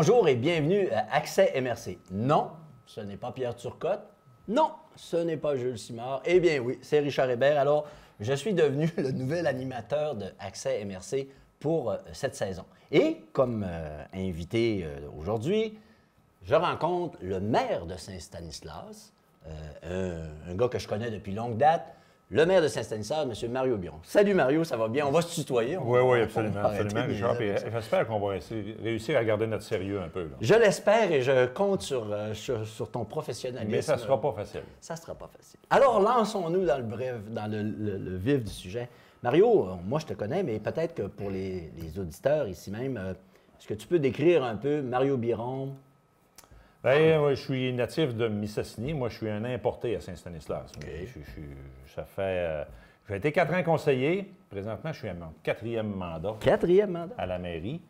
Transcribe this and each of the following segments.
Bonjour et bienvenue à Accès MRC. Non, ce n'est pas Pierre Turcotte. Non, ce n'est pas Jules Simard. Eh bien oui, c'est Richard Hébert. Alors, je suis devenu le nouvel animateur de Accès MRC pour cette saison. Et comme invité aujourd'hui, je rencontre le maire de Saint-Stanislas, un gars que je connais depuis longue date, le maire de Saint-Stanislas, M. Mario Biron. Salut Mario, ça va bien? On va se tutoyer. Oui, absolument, Richard. J'espère qu'on va réussir à garder notre sérieux un peu. Là. Je l'espère et je compte sur ton professionnalisme. Mais ça ne sera pas facile. Ça ne sera pas facile. Alors, lançons-nous dans le vif du sujet. Mario, moi je te connais, mais peut-être que pour les auditeurs ici même, est-ce que tu peux décrire un peu Mario Biron? Bien, je suis natif de Mistassini. Moi, je suis un importé à Saint-Stanislas. Okay. J'ai été 4 ans conseiller. Présentement, je suis à mon 4e mandat. 4e mandat? À la mairie.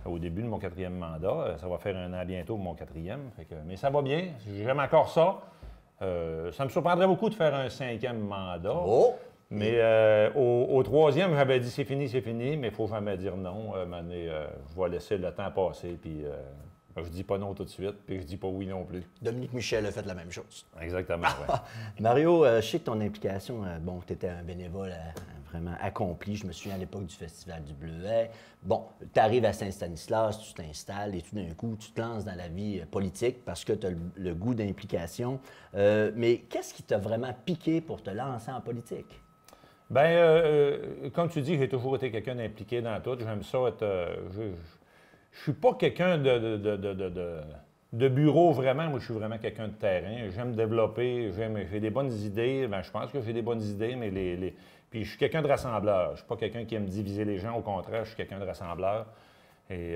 Au début de mon 4e mandat. Ça va faire 1 an bientôt, mon 4e. Mais ça va bien. J'aime encore ça. Ça me surprendrait beaucoup de faire un 5e mandat. Oh! Mais au 3e, j'avais dit c'est fini, mais il ne faut jamais dire non. Je vais laisser le temps passer. Puis, je dis pas non tout de suite, puis je dis pas oui non plus. Dominique Michel a fait la même chose. Exactement, oui. Mario, je sais que ton implication, tu étais un bénévole vraiment accompli. Je me souviens à l'époque du Festival du Bleuet. Bon, tu arrives à Saint-Stanislas, tu t'installes et tout d'un coup, tu te lances dans la vie politique parce que tu as le goût d'implication. Mais qu'est-ce qui t'a vraiment piqué pour te lancer en politique? Bien, comme tu dis, j'ai toujours été quelqu'un d'impliqué dans tout. J'aime ça être... Je suis pas quelqu'un de bureau, vraiment. Moi, je suis vraiment quelqu'un de terrain. J'aime développer, j'ai des bonnes idées. Bien, je pense que j'ai des bonnes idées, mais Puis je suis quelqu'un de rassembleur. Je ne suis pas quelqu'un qui aime diviser les gens. Au contraire, je suis quelqu'un de rassembleur. Et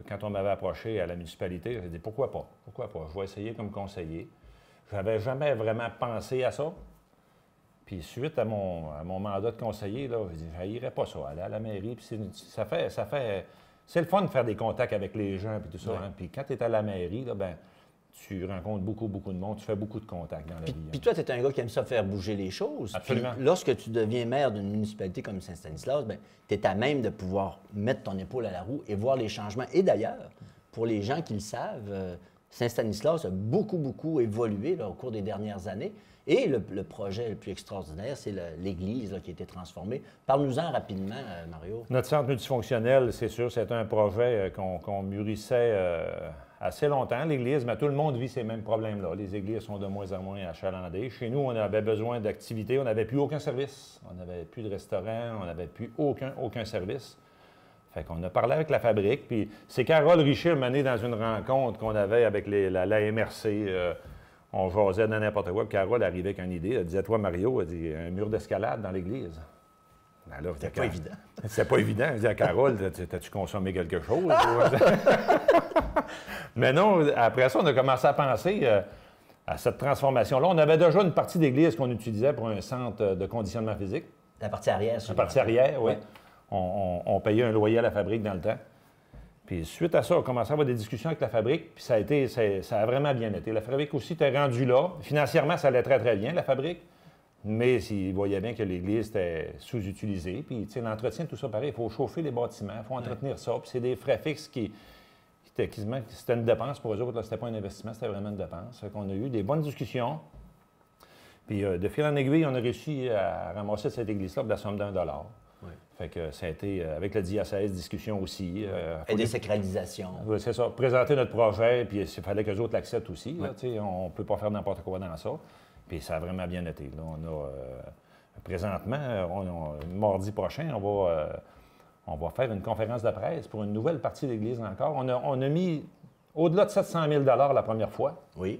quand on m'avait approché à la municipalité, j'ai dit « Pourquoi pas? Pourquoi pas? Je vais essayer comme conseiller. » Je n'avais jamais vraiment pensé à ça. Puis suite à mon mandat de conseiller, là, je dis « J'irais pas ça, aller à la mairie. » Puis ça fait... C'est le fun de faire des contacts avec les gens et tout ça. Ouais. Hein? Puis quand tu es à la mairie, là, ben, tu rencontres beaucoup de monde, tu fais beaucoup de contacts dans la vie. Puis toi, tu es un gars qui aime ça faire bouger les choses. Absolument. Puis lorsque tu deviens maire d'une municipalité comme Saint-Stanislas, tu es à même de pouvoir mettre ton épaule à la roue et voir les changements. Et d'ailleurs, pour les gens qui le savent, Saint-Stanislas a beaucoup évolué là, au cours des dernières années. Et le projet le plus extraordinaire, c'est l'église qui a été transformée. Parle-nous-en rapidement, Mario. Notre centre multifonctionnel, c'est sûr, c'est un projet qu'on mûrissait assez longtemps, l'église, mais tout le monde vit ces mêmes problèmes-là. Les églises sont de moins en moins achalandées. Chez nous, on avait besoin d'activités, on n'avait plus aucun service. On n'avait plus de restaurant, on n'avait plus aucun service. Fait qu'on a parlé avec la fabrique, puis c'est Carole Richer m'a mené dans une rencontre qu'on avait avec la MRC. On jasait dans n'importe quoi, puis Carole arrivait avec une idée. Elle disait, toi, Mario, elle dit, un mur d'escalade dans l'église. C'était pas évident. C'était pas évident. Je disais à Carole, t'as-tu consommé quelque chose? Mais non, après ça, on a commencé à penser à cette transformation-là. On avait déjà une partie d'église qu'on utilisait pour un centre de conditionnement physique. La partie arrière, la partie arrière, oui. Ouais. On payait un loyer à la fabrique dans le temps. Puis suite à ça, on a commencé à avoir des discussions avec la fabrique, puis ça a vraiment bien été. La fabrique aussi était rendue là. Financièrement, ça allait très bien, la fabrique. Mais ils voyaient bien que l'église était sous-utilisée. Puis, tu sais, l'entretien, tout ça, pareil, il faut chauffer les bâtiments, il faut entretenir ça. Puis c'est des frais fixes c'était une dépense pour eux autres. C'était pas un investissement, c'était vraiment une dépense. Fait qu'on a eu des bonnes discussions. Puis de fil en aiguille, on a réussi à ramasser cette église-là pour la somme d'$1. Ouais. Fait que ça a été, avec le diocèse, discussion aussi. Et des sacralisations. Oui, c'est ça. Présenter notre projet, puis il fallait que les autres l'acceptent aussi. Là, on ne peut pas faire n'importe quoi dans ça. Puis ça a vraiment bien été. Là, on a, présentement, mardi prochain, on va faire une conférence de presse pour une nouvelle partie de l'Église encore. On a mis au-delà de 700 000 la première fois. Oui.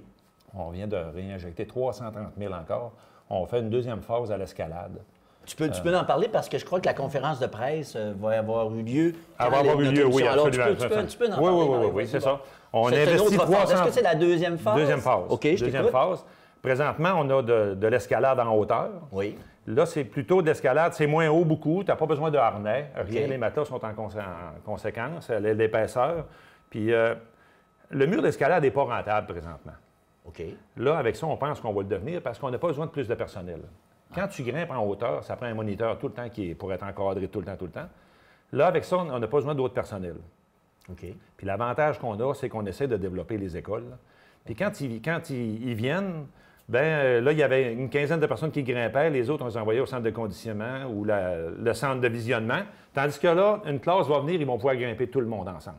On vient de réinjecter 330 000 encore. On fait une deuxième phase à l'escalade. Tu peux en parler parce que je crois que la conférence de presse va avoir eu lieu. Elle va avoir eu lieu, oui, alors, absolument. Tu peux en parler. Oui, c'est ça. On investit 300... Est-ce que c'est la deuxième phase? Deuxième phase. OK, je Deuxième phase. Présentement, on a de l'escalade en hauteur. Oui. Là, c'est plutôt de l'escalade. C'est moins haut beaucoup. Tu n'as pas besoin de harnais. Rien. Okay. Les matelas sont en conséquence. L'épaisseur. Puis le mur d'escalade n'est pas rentable présentement. OK. Là, avec ça, on pense qu'on va le devenir parce qu'on n'a pas besoin de plus de personnel. Quand tu grimpes en hauteur, ça prend un moniteur tout le temps pour être encadré tout le temps. Là, avec ça, on n'a pas besoin d'autres personnel. OK. Puis l'avantage qu'on a, c'est qu'on essaie de développer les écoles. Puis quand ils viennent, bien, là, il y avait une quinzaine de personnes qui grimpaient, les autres, on les envoyait au centre de conditionnement ou le centre de visionnement. Tandis que là, une classe va venir, ils vont pouvoir grimper tout le monde ensemble.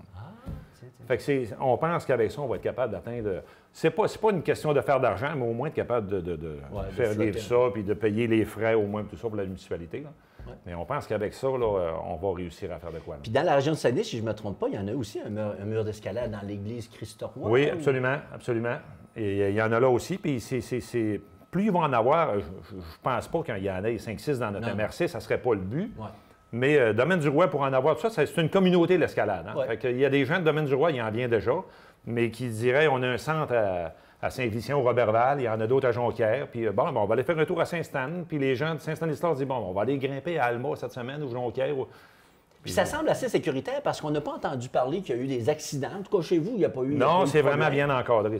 Fait que on pense qu'avec ça, on va être capable d'atteindre. C'est pas une question de faire d'argent, mais au moins être capable de faire vivre ça, puis de payer les frais au moins, tout ça pour la municipalité. Là. Ouais. Mais on pense qu'avec ça, là, on va réussir à faire de quoi. Là. Puis dans la région de Saguenay, si je ne me trompe pas, il y en a aussi un mur d'escalade dans l'église Christ-Roi. Oui, absolument, absolument. Et il y en a là aussi, puis plus ils vont en avoir, je ne pense pas qu'il y en ait 5-6 dans notre MRC, ça ne serait pas le but. Ouais. Mais Domaine du Roi, pour en avoir tout ça, c'est une communauté, l'escalade. Hein? Ouais. Il y a des gens de Domaine du Roi, il y en vient déjà, mais qui diraient, on a un centre à Saint-Vicien, au Roberval, il y en a d'autres à Jonquière, puis bon, on va aller faire un tour à Saint-Stan, puis les gens de Saint-Stanislas disent, bon, on va aller grimper à Alma cette semaine, ou Jonquière. Puis ça semble assez sécuritaire parce qu'on n'a pas entendu parler qu'il y a eu des accidents. En tout cas, chez vous, il n'y a pas eu. Non, c'est vraiment bien encadré.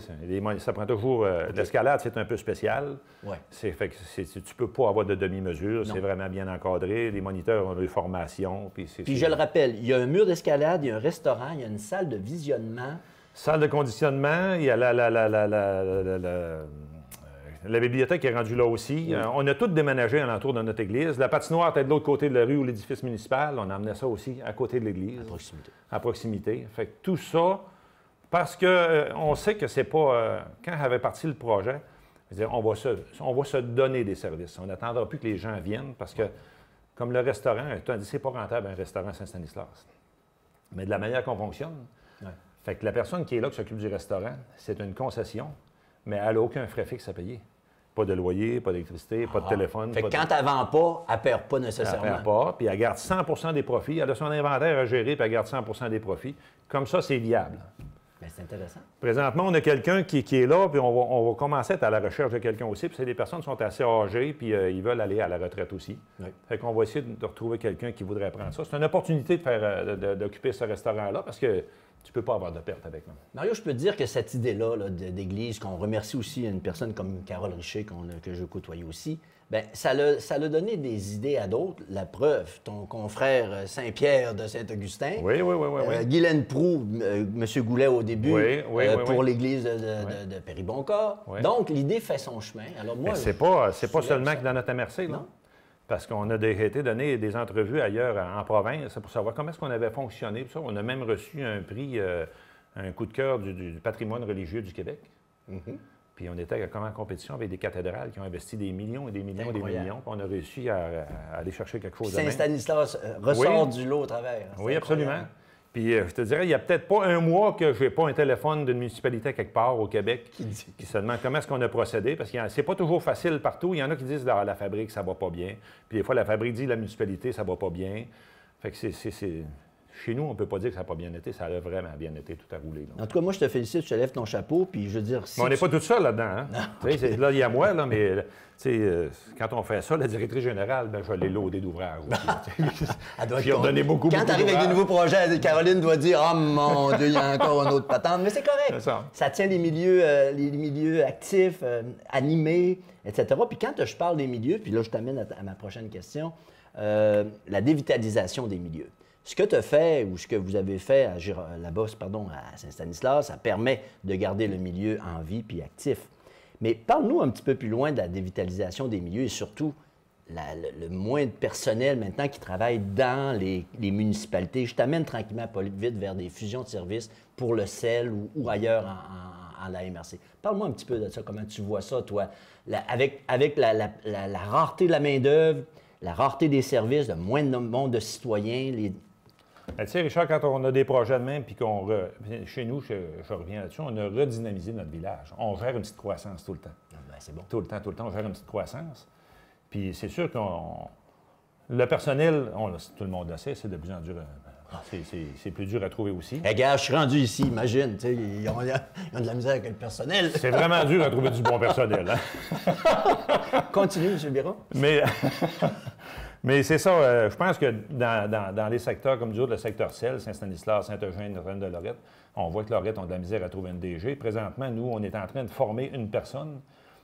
Ça prend toujours. L'escalade, c'est un peu spécial. Ouais. Fait que tu ne peux pas avoir de demi-mesure. C'est vraiment bien encadré. Les moniteurs ont des formations. Puis je le rappelle, il y a un mur d'escalade, il y a un restaurant, il y a une salle de visionnement. Salle de conditionnement, il y a la bibliothèque est rendue là aussi. Oui. On a tout déménagé alentour de notre église. La patinoire était de l'autre côté de la rue ou l'édifice municipal. On a amené ça aussi à côté de l'église. À proximité. À proximité. Fait que tout ça, parce qu'on sait que c'est pas... quand avait parti le projet, on va se donner des services. On n'attendra plus que les gens viennent parce que, comme le restaurant, tu as dit, c'est pas rentable un restaurant Saint-Stanislas. Mais de la manière qu'on fonctionne, fait que la personne qui est là, qui s'occupe du restaurant, c'est une concession, mais elle n'a aucun frais fixe à payer. Pas de loyer, pas d'électricité, pas de téléphone. Fait que quand elle ne vend pas, elle ne perd pas nécessairement. Elle ne perd pas, puis elle garde 100 des profits. Elle a son inventaire à gérer, puis elle garde 100 des profits. Comme ça, c'est viable. Bien, c'est intéressant. Présentement, on a quelqu'un qui est là, puis on va commencer à être à la recherche de quelqu'un aussi. Puis c'est des personnes qui sont assez âgées, puis ils veulent aller à la retraite aussi. Oui. Fait qu'on va essayer de retrouver quelqu'un qui voudrait prendre ça. C'est une opportunité d'occuper ce restaurant-là, parce que tu ne peux pas avoir de perte avec nous. Mario, je peux te dire que cette idée-là d'église, qu'on remercie aussi une personne comme Carole Richer, que je côtoyais aussi, bien, ça l'a donné des idées à d'autres. La preuve, ton confrère Saint-Pierre de Saint-Augustin, oui. Guylaine Proulx, M. Goulet au début, pour l'église de Péribonca. Oui. Donc, l'idée fait son chemin. Alors moi, c'est pas seulement que dans notre MRC, là. Non? Parce qu'on a été donné des entrevues ailleurs en province pour savoir comment est-ce qu'on avait fonctionné. Ça. On a même reçu un prix, un coup de cœur du patrimoine religieux du Québec. Mm-hmm. Puis on était en compétition avec des cathédrales qui ont investi des millions et des millions et des millions. Puis on a réussi à aller chercher quelque chose de même. Saint-Stanislas ressort du lot au travers. Oui, absolument. Puis je te dirais, il n'y a peut-être pas un mois que je n'ai pas un téléphone d'une municipalité quelque part au Québec qui se demande comment est-ce qu'on a procédé, parce que c'est pas toujours facile partout. Il y en a qui disent la fabrique, ça va pas bien. Puis des fois, la fabrique dit la municipalité, ça va pas bien. Fait que chez nous, on ne peut pas dire que ça n'a pas bien été. Ça a vraiment bien été, tout a roulé. Là. En tout cas, moi, je te félicite, je te lève ton chapeau, puis je veux dire... Si mais on n'est pas tout seul là-dedans. Hein? Là, il y a moi, là, mais quand on fait ça, la directrice générale, je l'ai loadée d'ouvrages. J'ai redonné beaucoup Quand tu arrives avec des nouveaux projets, Caroline doit dire « Oh mon Dieu, il y a encore un autre patente. » Mais c'est correct. Ça tient les milieux actifs, animés, etc. Puis quand je parle des milieux, puis là, je t'amène à ma prochaine question, la dévitalisation des milieux. Ce que tu as fait ou ce que vous avez fait à Saint-Stanislas, ça permet de garder le milieu en vie puis actif. Mais parle-nous un petit peu plus loin de la dévitalisation des milieux et surtout le moins de personnel maintenant qui travaille dans les municipalités. Je t'amène tranquillement, pas vite, vers des fusions de services pour le sel ou ailleurs en la MRC. Parle-moi un petit peu de ça, comment tu vois ça, toi, avec la rareté de la main-d'œuvre, la rareté des services, le moins de nombre de citoyens. Tu sais, Richard, quand on a des projets de même, puis chez nous, je reviens là-dessus, on a redynamisé notre village. On gère une petite croissance tout le temps. Bien, c'est bon. Tout le temps, on gère une petite croissance. Puis c'est sûr que le personnel, tout le monde le sait, c'est de plus en plus dur. C'est plus dur à trouver aussi. Hey, gars, je suis rendu ici, imagine, ils ont de la misère avec le personnel. C'est vraiment dur à trouver du bon personnel. Hein? Continue, M. Biron. Mais c'est ça, je pense que dans les secteurs, comme du le secteur sel, Saint-Stanislas, Saint-Eugène, Notre-Dame-de-Lorette, on voit que Lorette ont de la misère à trouver une DG. Présentement, nous, on est en train de former une personne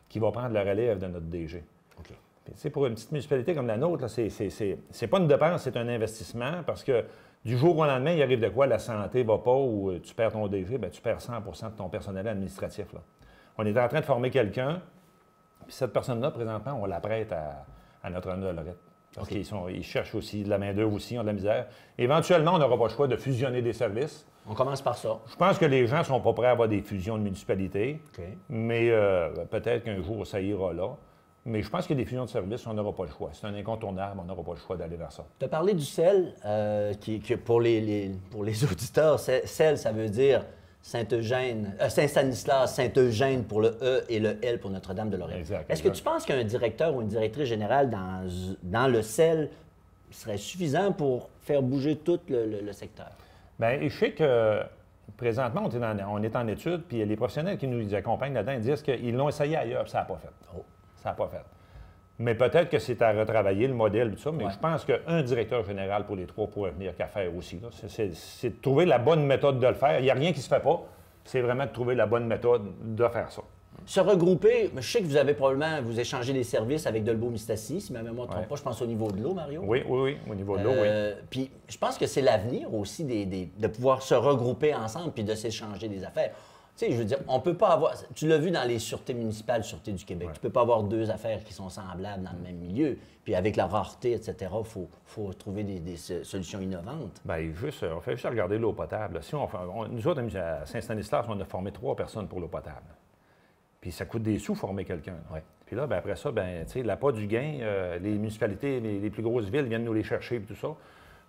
qui va prendre la relève de notre DG. Okay. Tu sais, pour une petite municipalité comme la nôtre, c'est pas une dépense, c'est un investissement parce que du jour au lendemain, il arrive de quoi? La santé va pas ou tu perds ton DG, bien, tu perds 100 de ton personnel administratif. Là. On est en train de former quelqu'un, puis cette personne-là, présentement, on la prête à Notre-Dame de Lorette. Parce qu'ils cherchent aussi de la main-d'œuvre aussi, ils ont de la misère. Éventuellement, on n'aura pas le choix de fusionner des services. On commence par ça. Je pense que les gens ne sont pas prêts à avoir des fusions de municipalités, Okay. mais peut-être qu'un jour, ça ira là. Mais je pense que des fusions de services, on n'aura pas le choix. C'est un incontournable, on n'aura pas le choix d'aller vers ça. Tu as parlé du sel, qui pour les auditeurs, sel, ça veut dire Saint-Eugène, Saint-Stanislas, Saint-Eugène pour le E et le L pour Notre-Dame de Lorette. Exact. Est-ce que tu penses qu'un directeur ou une directrice générale dans le sel serait suffisant pour faire bouger tout le secteur? Bien, je sais que présentement, on est en études, puis les professionnels qui nous accompagnent là-dedans disent qu'ils l'ont essayé ailleurs, puis ça n'a pas fait. Oh. Ça n'a pas fait. Mais peut-être que c'est à retravailler le modèle, tout ça, mais je pense qu'un directeur général pour les trois pourrait venir qu'à faire aussi. C'est de trouver la bonne méthode de le faire. Il n'y a rien qui ne se fait pas. C'est vraiment de trouver la bonne méthode de faire ça. Se regrouper, je sais que vous avez probablement, vous échangez des services avec Dolbeau-Mistassini, si ma mémoire ne trompe pas, je pense au niveau de l'eau, Mario. Oui, au niveau de l'eau, oui. Puis je pense que c'est l'avenir aussi de pouvoir se regrouper ensemble puis de s'échanger des affaires. Tu sais, je veux dire, on peut pas avoir... Tu l'as vu dans les sûretés municipales, Sûreté du Québec, tu peux pas avoir deux affaires qui sont semblables dans le même milieu. Puis avec la rareté, etc., il faut trouver des solutions innovantes. Bien, on fait juste regarder l'eau potable. Si nous autres, à Saint-Stanislas, on a formé 3 personnes pour l'eau potable. Puis ça coûte des sous former quelqu'un. Ouais. Puis là, bien, après ça, ben, tu sais, l'appât du gain, les municipalités, les plus grosses villes viennent nous les chercher et tout ça.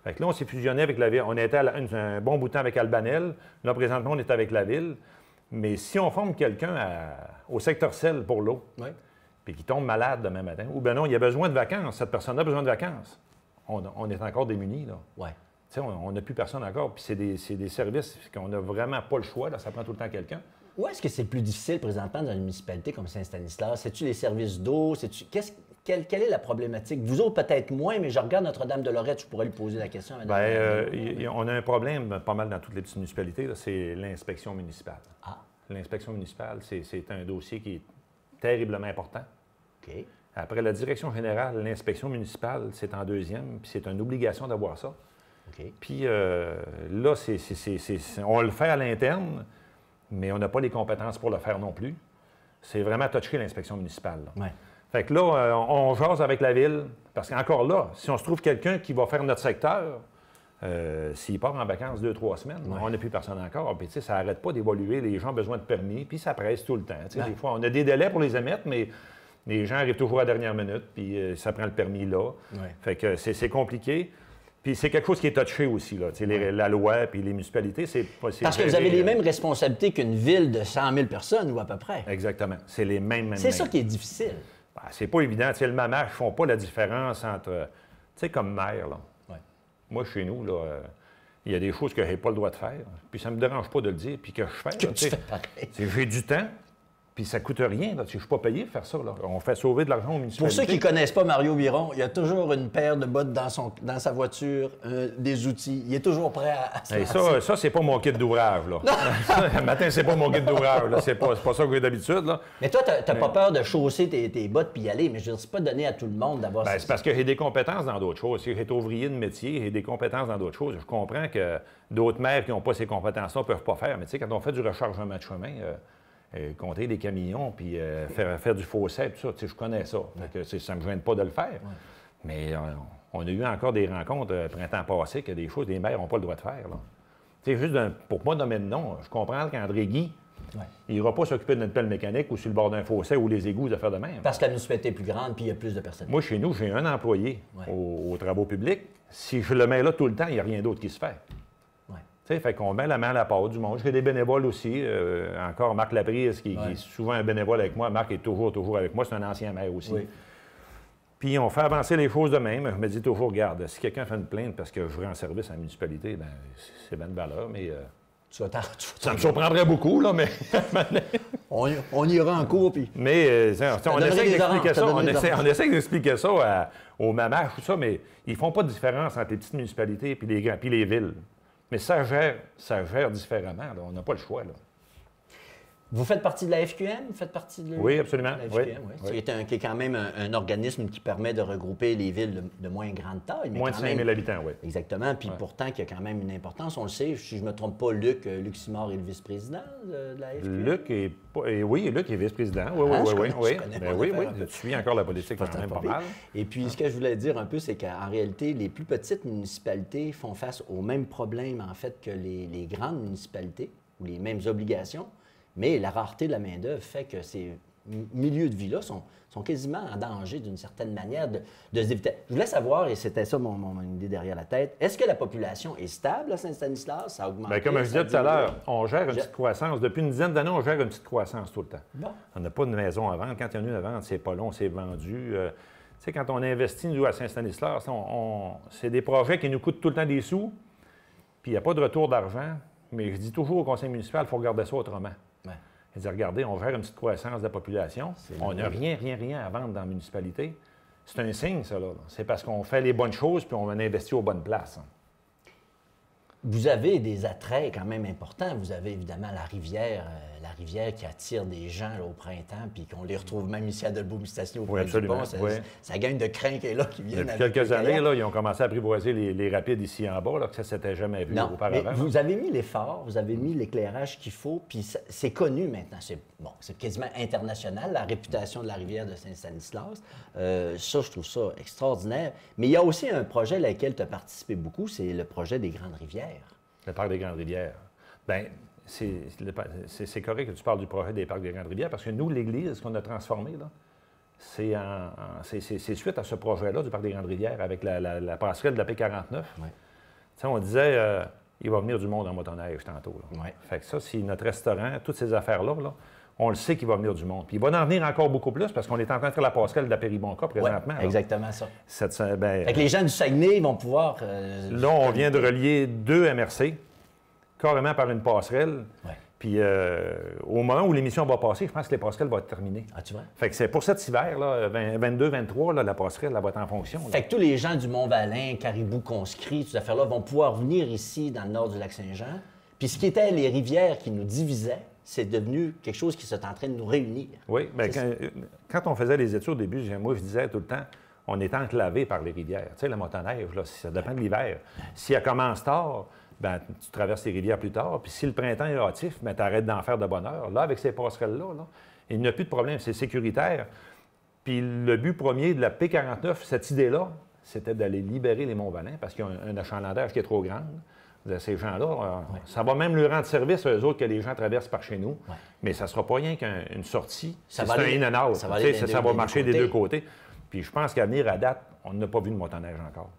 Fait que là, on s'est fusionné avec la ville. On était un bon bout de temps avec Albanel. Là, présentement, on est avec la ville. Mais si on forme quelqu'un au secteur sel pour l'eau, puis qu'il tombe malade demain matin, ou bien non, il a besoin de vacances, cette personne a besoin de vacances, on est encore démunis, là. Ouais. Tu sais, on n'a plus personne encore, puis c'est des services qu'on n'a vraiment pas le choix, là, ça prend tout le temps quelqu'un. Où est-ce que c'est le plus difficile présentement dans une municipalité comme Saint-Stanislas? C'est-tu les services d'eau? Quelle est la problématique? Vous autres, peut-être moins, mais je regarde Notre-Dame de Lorette, je pourrais lui poser la question. On a un problème pas mal dans toutes les petites municipalités, c'est l'inspection municipale. Ah. L'inspection municipale, c'est un dossier qui est terriblement important. OK. Après la direction générale, l'inspection municipale, c'est en deuxième, puis c'est une obligation d'avoir ça. OK. Puis là, on le fait à l'interne, mais on n'a pas les compétences pour le faire non plus. C'est vraiment touché l'inspection municipale. Là. Ouais. Fait que là, on jase avec la ville, parce qu'encore là, si on se trouve quelqu'un qui va faire notre secteur, s'il part en vacances 2-3 semaines, on n'a plus personne encore. Puis, tu sais, ça n'arrête pas d'évoluer. Les gens ont besoin de permis, puis ça presse tout le temps. Tu sais, des fois, on a des délais pour les émettre, mais les gens arrivent toujours à la dernière minute, puis ça prend le permis là. Ouais. Fait que c'est compliqué. Puis c'est quelque chose qui est touché aussi, là. Tu sais, la loi puis les municipalités, c'est pas... Parce que vous avez les mêmes responsabilités qu'une ville de 100 000 personnes, ou à peu près. Exactement. C'est les mêmes. C'est ça qui est difficile. Ben, c'est pas évident. Tu sais, le mamage ne font pas la différence entre... Tu sais, comme maire, là. Ouais. Moi, chez nous, là, il y a des choses que je n'ai pas le droit de faire. Puis ça ne me dérange pas de le dire, puis que je fais. Que là, tu fais pareil. J'ai du temps, puis ça ne coûte rien. Là. Je ne suis pas payé pour faire ça. Là. On fait sauver de l'argent aux municipalités. Pour ceux qui ne connaissent pas Mario Biron, il y a toujours une paire de bottes dans sa voiture, des outils. Il est toujours prêt à se lancer. Ça, c'est pas mon kit d'ouvrage. Là. Le matin, c'est pas mon kit d'ouvrage. Là. C'est pas ça que j'ai d'habitude. Là. Mais toi, tu n'as pas peur de chausser tes bottes puis y aller, mais je veux dire, c'est pas donné à tout le monde d'avoir C'est parce que j'ai des compétences dans d'autres choses. Si j'ai ouvrier de métier, j'ai des compétences dans d'autres choses. Je comprends que d'autres maires qui n'ont pas ces compétences-là ne peuvent pas faire. Mais tu sais, quand on fait du rechargement de chemin, compter des camions, puis faire du fossé, tout ça, je connais ça. Ça ne me gêne pas de le faire. Ouais. Mais on a eu encore des rencontres printemps passé que des choses, les maires n'ont pas le droit de faire. Juste pour moi nommer de nom, je comprends qu'André Guy, il n'ira pas s'occuper de notre pelle mécanique ou sur le bord d'un fossé ou les égouts de faire de même. Parce que la municipalité est plus grande puis il y a plus de personnes. Moi, chez nous, j'ai un employé aux travaux publics. Si je le mets là tout le temps, il n'y a rien d'autre qui se fait. Tu sais, fait qu'on met la main à la pâte du monde. J'ai des bénévoles aussi. Encore Marc Laprise, qui est souvent un bénévole avec moi. Marc est toujours avec moi. C'est un ancien maire aussi. Oui. Puis on fait avancer les choses de même. Je me dis toujours, regarde, si quelqu'un fait une plainte parce que je rends service à la municipalité, bien, c'est bien de valeur, mais... ça me surprendrait beaucoup, là, mais... on ira en cours, puis... Mais on essaie d'expliquer ça aux mamans, tout ça, mais ils font pas de différence entre les petites municipalités puis les villes. Mais ça gère différemment. Là. On n'a pas le choix. Là. Vous faites partie de la FQM? Vous faites partie de Oui, absolument. la Oui. FQM, oui. Oui. Qui est quand même un organisme qui permet de regrouper les villes de moins grande taille. Mais Moins de quand 5 000 même- habitants, oui. Exactement. Puis pourtant, qui a quand même une importance. On le sait, si je ne me trompe pas, Luc Simard est le vice-président de la FQM. Luc est, oui, Luc est vice-président. Oui, Ah, oui, je oui, connais- oui. je connais Ben mon oui, affaire, oui. en fait. Tu suis encore la politique quand même pas pire. mal. Et puis, ce que je voulais dire un peu, c'est qu'en réalité, les plus petites municipalités font face aux mêmes problèmes, en fait, que les grandes municipalités, ou les mêmes obligations, mais la rareté de la main-d'œuvre fait que ces milieux de vie-là sont quasiment en danger, d'une certaine manière, de se éviter. Je voulais savoir, et c'était ça mon idée derrière la tête, est-ce que la population est stable à Saint-Stanislas? Ça augmente? Bien, comme je disais tout à l'heure, on gère une petite croissance. Depuis une dizaine d'années, on gère une petite croissance tout le temps. Bon. On n'a pas de maison à vendre. Quand il y en a une à vendre, c'est pas long, c'est vendu. Tu sais, quand on investit, nous, à Saint-Stanislas, c'est des projets qui nous coûtent tout le temps des sous, puis il n'y a pas de retour d'argent. Mais je dis toujours au conseil municipal, il faut regarder ça autrement. Ouais. Je dis, regardez, on gère une petite croissance de la population. On n'a vrai. rien à vendre dans la municipalité. C'est un signe, ça, là. C'est parce qu'on fait les bonnes choses puis on investit aux bonnes places. Vous avez des attraits quand même importants. Vous avez évidemment la rivière qui attire des gens là, au printemps, puis qu'on les retrouve même ici à Dolbeau-Mistassini au Oui, Point du absolument, Pont. Ça, oui. ça gagne de crin qui est là, qui viennent Depuis avec quelques les années, kayak. là, ils ont commencé à apprivoiser les rapides ici en bas, là, que ça ne s'était jamais vu Non, mais auparavant. vous avez mis l'effort, vous avez mis l'éclairage qu'il faut, puis c'est connu maintenant. C'est quasiment international, la réputation de la rivière de Saint-Stanislas. Ça, je trouve ça extraordinaire. Mais il y a aussi un projet auquel tu as participé beaucoup, c'est le projet des Grandes Rivières. Le parc des Grandes-Rivières. Bien, c'est correct que tu parles du projet des parcs des Grandes-Rivières parce que nous, l'Église qu'on a transformée, là, c'est suite à ce projet-là du parc des Grandes-Rivières avec la passerelle de la P49. Ouais. Tu sais, on disait, il va venir du monde en motoneige tantôt. Là. Ouais. Fait que ça, c'est notre restaurant, toutes ces affaires-là, là, on le sait qu'il va venir du monde. Puis il va en venir encore beaucoup plus parce qu'on est en train de faire la passerelle de la Péribonca présentement. Ouais, là. exactement ça. Ben, Fait que les gens du Saguenay vont pouvoir... là, on vient de relier 2 MRC, carrément par une passerelle. Ouais. Puis au moment où l'émission va passer, je pense que les passerelles vont être terminées. Ah, tu vois? Fait que c'est pour cet hiver, là, 22-23, là, la passerelle elle va être en fonction. là. Fait que tous les gens du Mont-Valin, Caribou, Conscrit, toutes ces affaires-là vont pouvoir venir ici, dans le nord du Lac-Saint-Jean. Puis ce qui était les rivières qui nous divisaient, c'est devenu quelque chose qui est en train de nous réunir. Oui, bien, C'est quand on faisait les études au début, moi, je disais tout le temps, on est enclavé par les rivières. Tu sais, la motoneige, là, ça dépend de l'hiver. Si elle commence tard, ben, tu traverses les rivières plus tard. Puis si le printemps est hâtif, ben, tu arrêtes d'en faire de bonne heure. Là, avec ces passerelles-là, là, il n'y a plus de problème, c'est sécuritaire. Puis le but premier de la P49, cette idée-là, c'était d'aller libérer les Monts-Valin parce qu'il y a un achalandage qui est trop grand. Ces gens-là, ça va même leur rendre service, eux autres, que les gens traversent par chez nous. Ouais. Mais ça ne sera pas rien qu'une sortie. Ça C'est va un aller- in and out. ça va Tu aller sais, des ça deux- va des marcher deux des deux côtés. Puis je pense qu'à venir à date, on n'a pas vu de motoneige encore.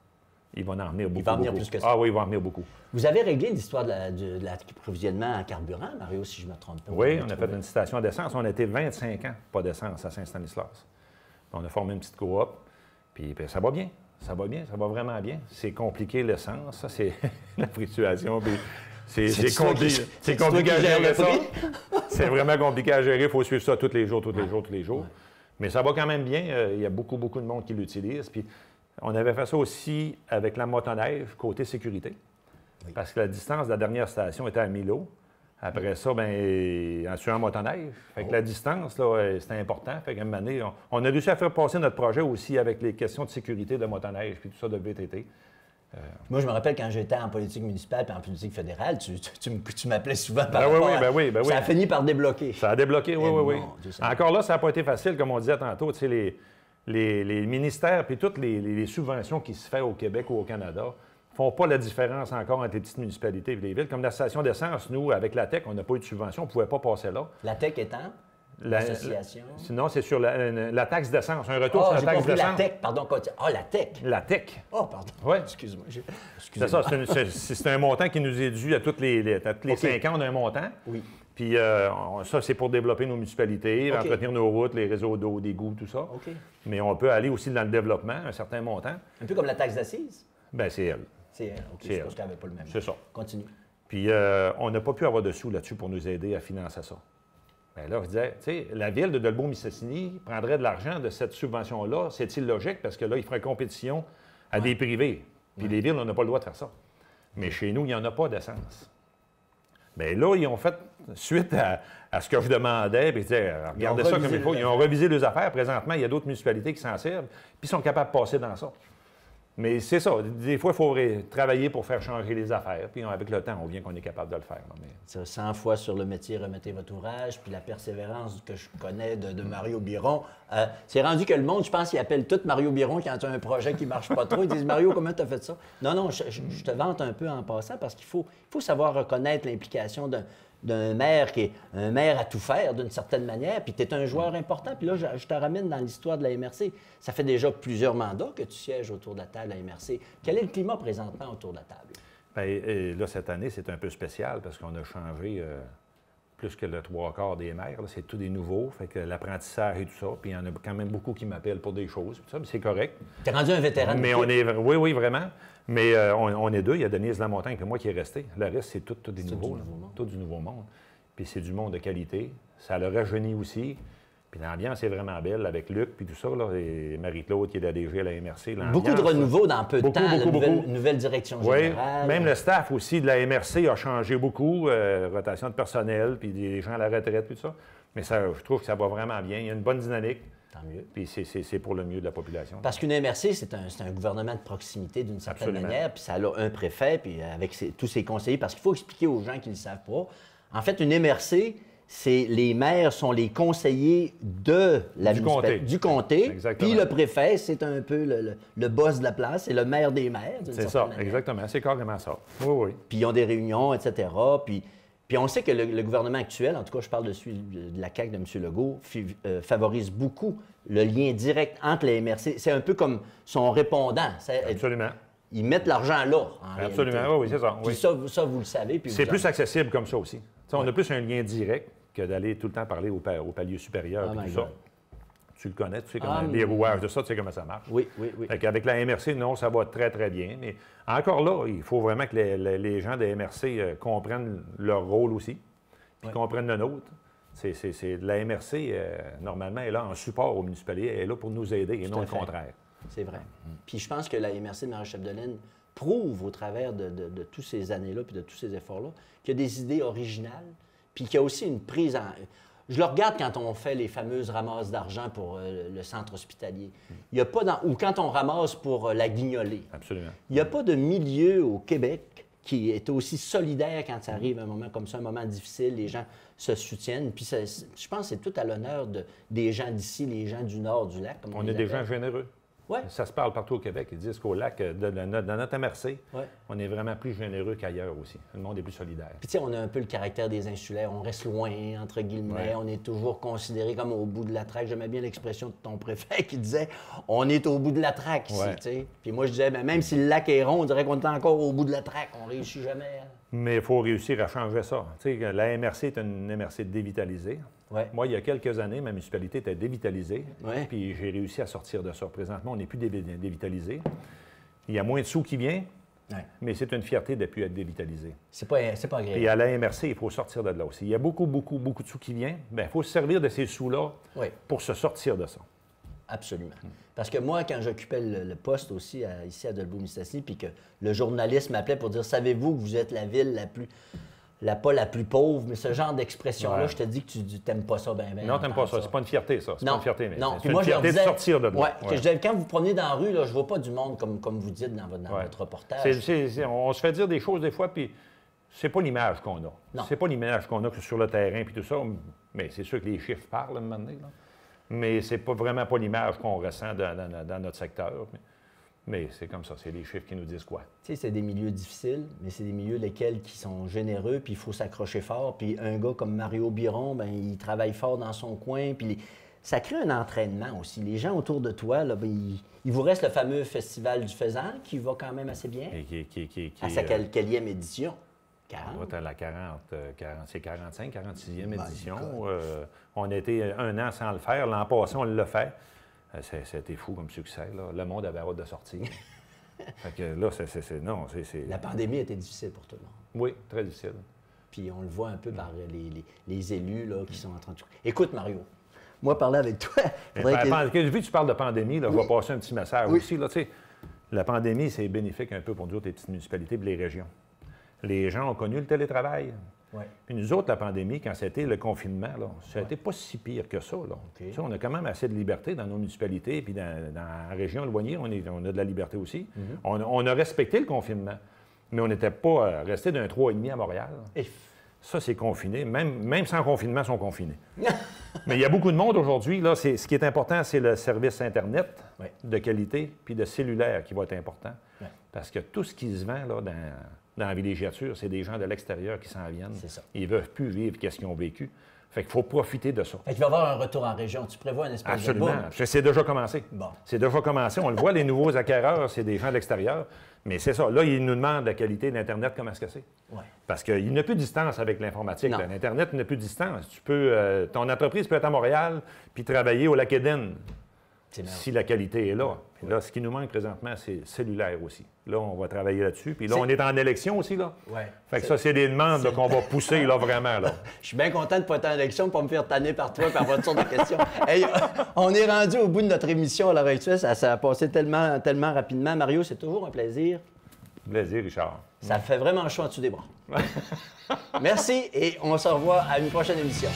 Il va en venir beaucoup. va en venir beaucoup. plus que ça. Ah oui, il va en venir beaucoup. Vous avez réglé l'histoire de l'approvisionnement en carburant, Mario, si je ne me trompe pas. Oui, Vous on a l'avez fait une station d'essence. On a été 25 ans pas d'essence à Saint-Stanislas. On a formé une petite coop. Puis ça va bien. Ça va bien. Ça va vraiment bien. C'est compliqué l'essence. Ça, c'est la fluctuation. Puis c'est toi qui- c'est c'est toi compliqué qui à gères gérer le ça. prix? C'est vraiment compliqué à gérer. Il faut suivre ça tous les jours. Mais ça va quand même bien. Il y a beaucoup de monde qui l'utilise. Puis on avait fait ça aussi avec la motoneige, côté sécurité. Oui. Parce que la distance de la dernière station était à Milo. Après ça, bien, en suivant motoneige. Fait que la distance, là, c'était important. Fait qu'à un moment donné, on a réussi à faire passer notre projet aussi avec les questions de sécurité de motoneige puis tout ça de VTT. Moi, je me rappelle quand j'étais en politique municipale et en politique fédérale, tu m'appelais souvent par Ben oui, rapport oui, à- ben oui, ben oui. Ça a fini par débloquer. Ça a débloqué, oui, Eh, oui, oui. mon Dieu Seigneur. Encore là, ça n'a pas été facile, comme on disait tantôt. Tu sais, les ministères puis toutes les subventions qui se font au Québec ou au Canada ne font pas la différence encore entre les petites municipalités et les villes. Comme la station d'essence, nous, avec la TEC, on n'a pas eu de subvention, on ne pouvait pas passer là. La TEC étant l'association. Sinon, c'est sur la taxe d'essence, un retour Ah, sur j'ai la taxe compris la d'essence. TEC, pardon. Ah, la TEC. La TEC. Oh, pardon. Ouais. Excuse-moi. C'est Excusez-moi. ça, c'est un montant qui nous est dû à tous les OK. 5 ans, on a un montant. Oui. Puis ça, c'est pour développer nos municipalités, OK. entretenir nos routes, les réseaux d'eau, d'égouts, tout ça. OK. Mais on peut aller aussi dans le développement, un certain montant. Un peu comme la taxe d'assises. Bien, c'est elle. C'est elle. OK, C'est je elle. suppose qu'elle n'avait pas le même. C'est ça. Continue. Puis on n'a pas pu avoir de sous là-dessus pour nous aider à financer ça. Bien là, je disais, tu sais, la ville de Dolbeau-Mistassini prendrait de l'argent de cette subvention-là. C'est illogique parce que là, il ferait compétition à des privés. Puis les villes, on n'a pas le droit de faire ça. Mais chez nous, il n'y en a pas d'essence. Bien là, ils ont fait, suite à ce que je demandais, puis ils disaient, regardez ça comme il faut, ils ont revisé les affaires. Présentement, il y a d'autres municipalités qui s'en servent, puis ils sont capables de passer dans ça. Mais c'est ça. Des fois, il faut travailler pour faire changer les affaires. Puis avec le temps, on vient qu'on est capable de le faire. Là, mais... Ça, 100 fois sur le métier, remettez votre ouvrage. Puis la persévérance que je connais de Mario Biron. C'est rendu que le monde, je pense, il appelle tout Mario Biron quand tu as un projet qui ne marche pas trop. Ils disent, Mario, comment tu as fait ça? Non, je te vante un peu en passant parce qu'il faut savoir reconnaître l'implication d'un maire qui est un maire à tout faire d'une certaine manière, puis tu es un joueur important. Puis là, je te ramène dans l'histoire de la MRC. Ça fait déjà plusieurs mandats que tu sièges autour de la table à la MRC. Quel est le climat présentement autour de la table? Bien, là, cette année, c'est un peu spécial parce qu'on a changé plus que le 3/4 des maires. C'est tout des nouveaux, fait que l'apprentissage et tout ça. Puis il y en a quand même beaucoup qui m'appellent pour des choses, ça, mais c'est correct. Tu es rendu un vétéran. Mais oui, vraiment. Mais on est deux. Il y a Denise Lamontagne et moi qui est resté. Le reste, c'est tout des nouveaux. Tout du nouveau monde. Puis c'est du monde de qualité. Ça le rajeunit aussi. Puis l'ambiance est vraiment belle avec Luc puis tout ça. Là, et Marie-Claude qui est la DG à la MRC. Beaucoup de renouveau dans peu de temps. Nouvelle direction générale. Oui. Même le staff aussi de la MRC a changé beaucoup. Rotation de personnel, puis des gens à la retraite, puis tout ça. Mais ça, je trouve que ça va vraiment bien. Il y a une bonne dynamique. Tant mieux. Puis c'est pour le mieux de la population. Parce qu'une MRC, c'est un gouvernement de proximité d'une certaine manière, puis ça a un préfet, puis avec tous ses conseillers, parce qu'il faut expliquer aux gens qui ne le savent pas. En fait, une MRC, les maires sont les conseillers de du comté. Exactement. Puis le préfet, c'est un peu le boss de la place, c'est le maire des maires. C'est ça, exactement. C'est carrément ça. Oui. Puis ils ont des réunions, etc. Puis on sait que le gouvernement actuel, en tout cas, je parle de la CAQ de M. Legault, favorise beaucoup le lien direct entre les MRC. C'est un peu comme son répondant. Absolument. Ils mettent l'argent là, en Absolument, réalité. oui, c'est ça. Puis ça, vous le savez. C'est plus accessible comme ça aussi. On a plus un lien direct que d'aller tout le temps parler au palier supérieur et tout ça. Tu le connais, tu sais comment les rouages de ça, tu sais comment ça marche. Oui. Fait qu'avec la MRC, non, ça va très, très bien. Mais encore là, il faut vraiment que les gens de la MRC comprennent leur rôle aussi, puis comprennent le nôtre. La MRC, normalement, est là en support aux municipalités, elle est là pour nous aider et non le contraire. C'est vrai. Puis je pense que la MRC de Marie-Chapdelaine prouve au travers de toutes ces années-là puis de tous ces efforts-là qu'il y a des idées originales, puis qu'il y a aussi une prise en... Je le regarde quand on fait les fameuses ramasses d'argent pour le centre hospitalier. Il y a pas ou quand on ramasse pour la guignolée. Absolument. Il n'y a pas de milieu au Québec qui est aussi solidaire quand ça arrive un moment comme ça, un moment difficile, les gens se soutiennent. Puis je pense que c'est tout à l'honneur des gens d'ici, les gens du nord du lac. On est des gens généreux. Ouais. Ça se parle partout au Québec. Ils disent qu'au lac, dans notre MRC, on est vraiment plus généreux qu'ailleurs aussi. Le monde est plus solidaire. Puis tu sais, on a un peu le caractère des insulaires. On reste loin, entre guillemets. On est toujours considéré comme au bout de la traque. J'aimais bien l'expression de ton préfet qui disait « on est au bout de la traque ici tu sais. Puis moi, je disais ben, « même si le lac est rond, on dirait qu'on est encore au bout de la traque. On réussit jamais. » Mais il faut réussir à changer ça. Tu sais, la MRC est une MRC dévitalisée. Ouais. Moi, il y a quelques années, ma municipalité était dévitalisée. Ouais. Puis j'ai réussi à sortir de ça. Présentement, on n'est plus dévitalisé. Il y a moins de sous qui viennent, mais c'est une fierté de ne plus être dévitalisé. C'est pas agréable. Puis à la MRC, il faut sortir de là aussi. Il y a beaucoup de sous qui viennent. Bien, il faut se servir de ces sous-là pour se sortir de ça. Absolument. Parce que moi, quand j'occupais le poste aussi ici à Dolbeau-Mistassini, puis que le journaliste m'appelait pour dire « Savez-vous que vous êtes la ville pas la plus pauvre, mais ce genre d'expression-là, je te dis que tu n'aimes pas ça bien. Non, tu n'aimes pas ça. C'est pas une fierté, ça. C'est pas une fierté, mais non. c'est une fierté de sortir de là. Je disais, quand vous promenez dans la rue, là, je vois pas du monde comme vous dites dans votre reportage. On se fait dire des choses des fois, puis c'est pas l'image qu'on a. C'est pas l'image qu'on a que sur le terrain, puis tout ça. Mais c'est sûr que les chiffres parlent à un moment donné, là. Mais c'est vraiment pas l'image qu'on ressent dans notre secteur. Mais c'est comme ça, c'est les chiffres qui nous disent quoi. Tu sais, c'est des milieux difficiles, mais c'est des milieux lesquels qui sont généreux, puis il faut s'accrocher fort. Puis un gars comme Mario Biron, ben il travaille fort dans son coin, puis ça crée un entraînement aussi. Les gens autour de toi, là, ben, il vous reste le fameux Festival du Faisan, qui va quand même assez bien. À sa quelle édition? 40? On va à la 45, 46e édition. On a été un an sans le faire. L'an passé, on l'a fait. C'était fou comme succès. Là. Le monde avait hâte de sortir. Fait que là, La pandémie était difficile pour tout le monde. Oui, très difficile. Puis on le voit un peu par les élus là, qui sont en train de... Écoute, Mario, moi, parler avec toi... Vu que tu parles de pandémie, là, je vais passer un petit message aussi. Là, la pandémie, c'est bénéfique un peu pour nous autres, les petites municipalités et les régions. Les gens ont connu le télétravail. Ouais. Puis nous autres, la pandémie, quand c'était le confinement, là, ça n'a été pas si pire que ça. Là. OK. Tu sais, on a quand même assez de liberté dans nos municipalités, puis dans la région éloignée, on a de la liberté aussi. On a respecté le confinement, mais on n'était pas resté d'un 3,5 à Montréal. Et... Ça, c'est confiné. Même sans confinement, ils sont confinés. Mais il y a beaucoup de monde aujourd'hui. Là, ce qui est important, c'est le service Internet de qualité puis de cellulaire qui va être important. Ouais. Parce que tout ce qui se vend là, dans la villégiature, c'est des gens de l'extérieur qui s'en viennent. C'est ça. Ils ne veulent plus vivre ce qu'ils ont vécu. Fait qu'il faut profiter de ça. Fait qu'il va y avoir un retour en région. Tu prévois un espèce Absolument. de boom? C'est déjà commencé. Bon. C'est déjà commencé. On le voit, les nouveaux acquéreurs, c'est des gens de l'extérieur. Mais c'est ça. Là, ils nous demandent la qualité de l'Internet, comment est-ce que c'est? Ouais. Parce qu'il n'y a plus de distance avec l'informatique. Non. L'Internet n'a plus de distance. Tu peux, ton entreprise peut être à Montréal puis travailler au Lac-Éden si la qualité est là. Puis là, ce qui nous manque présentement, c'est cellulaire aussi. Là, on va travailler là-dessus. Puis là, on est en élection aussi, là. Ouais. Fait que ça, c'est des demandes là, qu'on va pousser, là, vraiment, là. Je suis bien content de ne pas être en élection pour me faire tanner par toi et par votre sorte de questions. Hey, on est rendu au bout de notre émission à l'heure actuelle. Ça a passé tellement, tellement rapidement. Mario, c'est toujours un plaisir. Plaisir, Richard. Ça fait vraiment chaud en dessous des bras. Merci et on se revoit à une prochaine émission.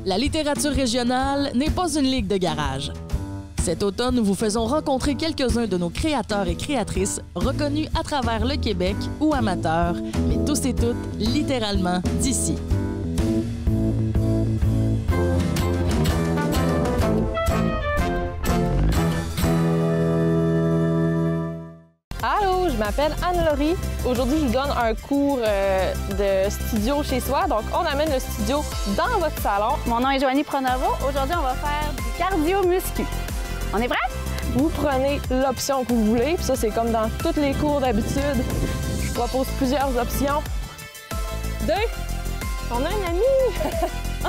La littérature régionale n'est pas une ligue de garage. Cet automne, nous vous faisons rencontrer quelques-uns de nos créateurs et créatrices reconnus à travers le Québec ou amateurs, mais tous et toutes littéralement d'ici. Allô, je m'appelle Anne-Laurie. Aujourd'hui, je vous donne un cours de studio chez soi. Donc, on amène le studio dans votre salon. Mon nom est Joanie Pronovo. Aujourd'hui, on va faire du cardio-muscu. On est prêt? Vous prenez l'option que vous voulez. Puis ça, c'est comme dans tous les cours d'habitude. Je propose plusieurs options. 2. On a un ami. 1.